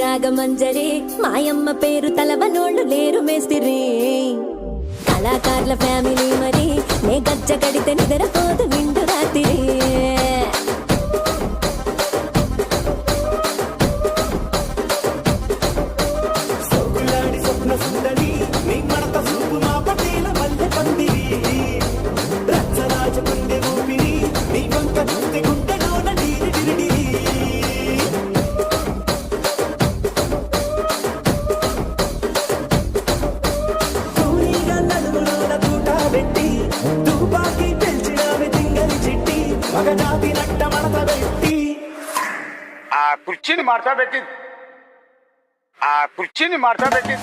రాగమంజరి మాయమ్మ పేరు తలవనోళ్ళు లేరు మేస్తిరి కళాకారుల ఫ్యామిలీ మరి నే గజ్జ కడితే నిద్రపోదు నిండు రాత్రి ఆ కుర్చీని మార్చా పెట్టి ఆ కుర్చీని మార్చా పెట్టి